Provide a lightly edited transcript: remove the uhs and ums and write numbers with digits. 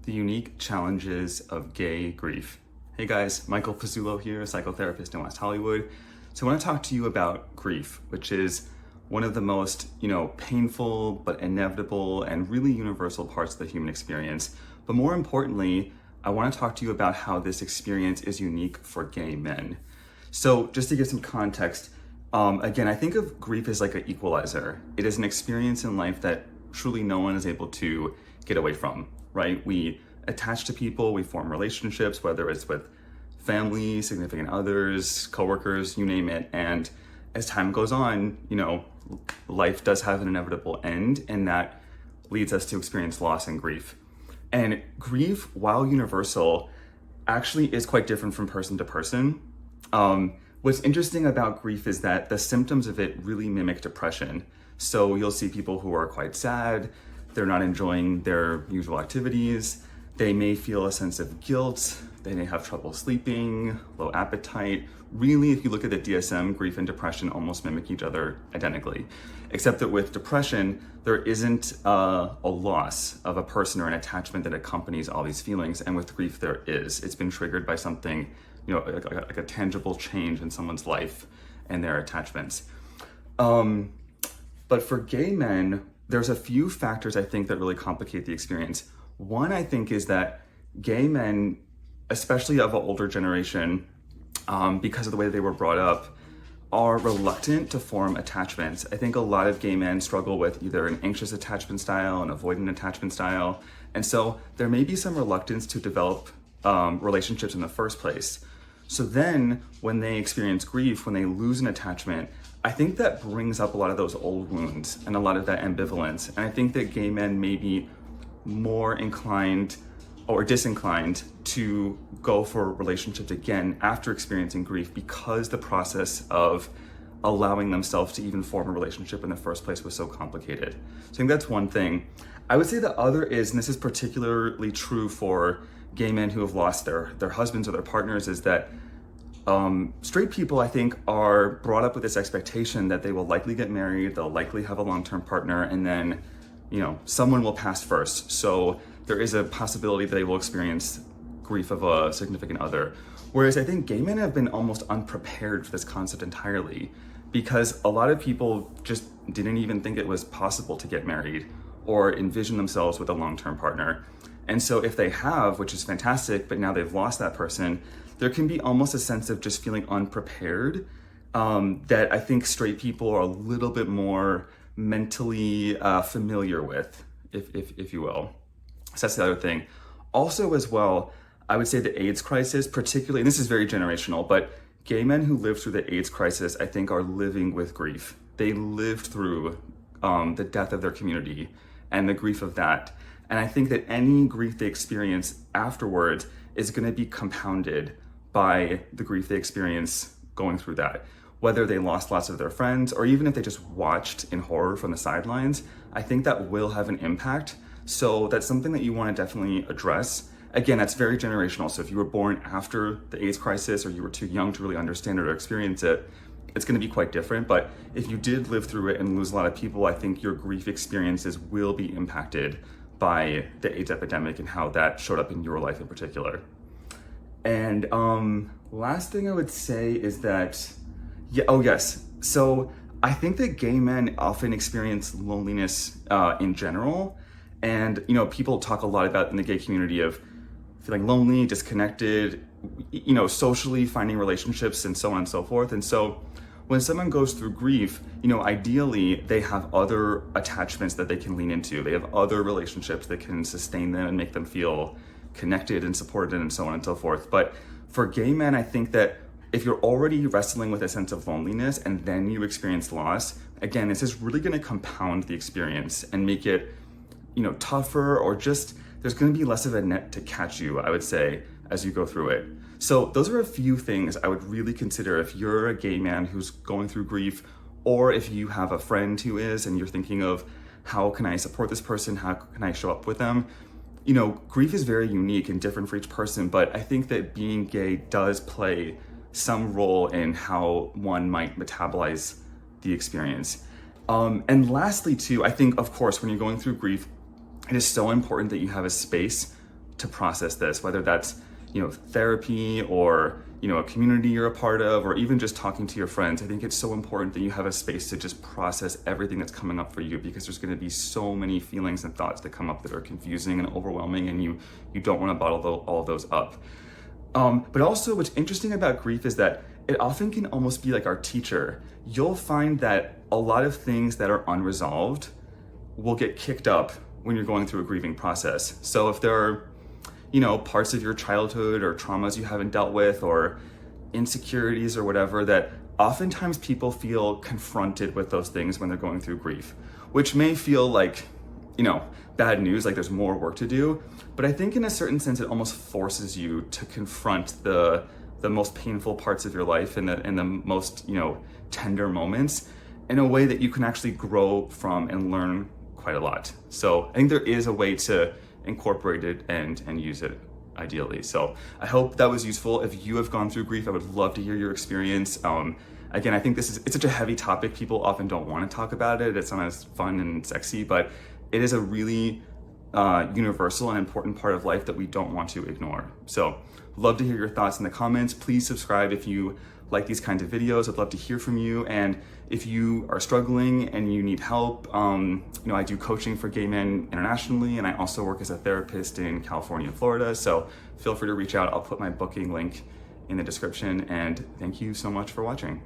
the unique challenges of gay grief. Hey guys, Michael Pizzulo here, psychotherapist in West Hollywood. So I want to talk to you about grief, which is one of the most, painful but inevitable and really universal parts of the human experience. But more importantly, I want to talk to you about how this experience is unique for gay men. So just to give some context, again, I think of grief as like an equalizer. It is an experience in life that truly no one is able to get away from, right? We attach to people, we form relationships, whether it's with family, significant others, coworkers, you name it. And as time goes on, life does have an inevitable end, and that leads us to experience loss and grief. And grief, while universal, actually is quite different from person to person. What's interesting about grief is that the symptoms of it really mimic depression. So you'll see people who are quite sad, they're not enjoying their usual activities, they may feel a sense of guilt, they may have trouble sleeping, low appetite. Really, if you look at the DSM, grief and depression almost mimic each other identically, except that with depression, there isn't a loss of a person or an attachment that accompanies all these feelings, and with grief there is. It's been triggered by something, like a tangible change in someone's life and their attachments. But for gay men, there's a few factors I think that really complicate the experience. One, I think, is that gay men, especially of an older generation, because of the way they were brought up, are reluctant to form attachments. I think a lot of gay men struggle with either an anxious attachment style, an avoidant attachment style, and so there may be some reluctance to develop relationships in the first place. So then when they experience grief, when they lose an attachment, I think that brings up a lot of those old wounds and a lot of that ambivalence. And I think that gay men may be more inclined or disinclined to go for relationships again after experiencing grief, because the process of allowing themselves to even form a relationship in the first place was so complicated. So I think that's one thing. I would say the other is, and this is particularly true for gay men who have lost their husbands or their partners, is that straight people, I think, are brought up with this expectation that they will likely get married, they'll likely have a long-term partner, and then, someone will pass first. So there is a possibility that they will experience grief of a significant other. Whereas I think gay men have been almost unprepared for this concept entirely, because a lot of people just didn't even think it was possible to get married or envision themselves with a long-term partner. And so if they have, which is fantastic, but now they've lost that person, there can be almost a sense of just feeling unprepared, that I think straight people are a little bit more mentally familiar with, if you will. So that's the other thing. Also as well, I would say the AIDS crisis, particularly, and this is very generational, but gay men who lived through the AIDS crisis, I think, are living with grief. They lived through the death of their community and the grief of that. And I think that any grief they experience afterwards is going to be compounded by the grief they experience going through that. Whether they lost lots of their friends, or even if they just watched in horror from the sidelines, I think that will have an impact. So that's something that you want to definitely address. Again, that's very generational. So if you were born after the AIDS crisis, or you were too young to really understand it or experience it, it's going to be quite different. But if you did live through it and lose a lot of people, I think your grief experiences will be impacted by the AIDS epidemic and how that showed up in your life in particular. And last thing I would say is that, so I think that gay men often experience loneliness in general. And, people talk a lot about in the gay community of feeling lonely, disconnected, socially finding relationships and so on and so forth. And so when someone goes through grief, ideally they have other attachments that they can lean into. They have other relationships that can sustain them and make them feel connected and supported and so on and so forth. But for gay men, I think that if you're already wrestling with a sense of loneliness and then you experience loss, again, this is really going to compound the experience and make it, tougher, or just there's going to be less of a net to catch you, I would say, as you go through it. So those are a few things I would really consider if you're a gay man who's going through grief, or if you have a friend who is and you're thinking of how can I support this person, how can I show up with them. Grief is very unique and different for each person, but I think that being gay does play some role in how one might metabolize the experience. And lastly too, I think, of course, when you're going through grief, it is so important that you have a space to process this, whether that's, therapy or, a community you're a part of, or even just talking to your friends. I think it's so important that you have a space to just process everything that's coming up for you, because there's going to be so many feelings and thoughts that come up that are confusing and overwhelming, and you don't want to bottle all of those up. But also what's interesting about grief is that it often can almost be like our teacher. You'll find that a lot of things that are unresolved will get kicked up when you're going through a grieving process. So if there are, parts of your childhood or traumas you haven't dealt with, or insecurities or whatever, that oftentimes people feel confronted with those things when they're going through grief, which may feel like, bad news, like there's more work to do. But I think in a certain sense, it almost forces you to confront the most painful parts of your life and the most, tender moments in a way that you can actually grow from and learn quite a lot. So I think there is a way to incorporate it and use it ideally. So I hope that was useful. If you have gone through grief, I would love to hear your experience. Again, I think it's such a heavy topic. People often don't want to talk about it. It's not as fun and sexy, but it is a really universal and important part of life that we don't want to ignore. So love to hear your thoughts in the comments. Please subscribe if you like these kinds of videos. I'd love to hear from you. And if you are struggling and you need help, I do coaching for gay men internationally, and I also work as a therapist in California and Florida. So feel free to reach out. I'll put my booking link in the description, and thank you so much for watching.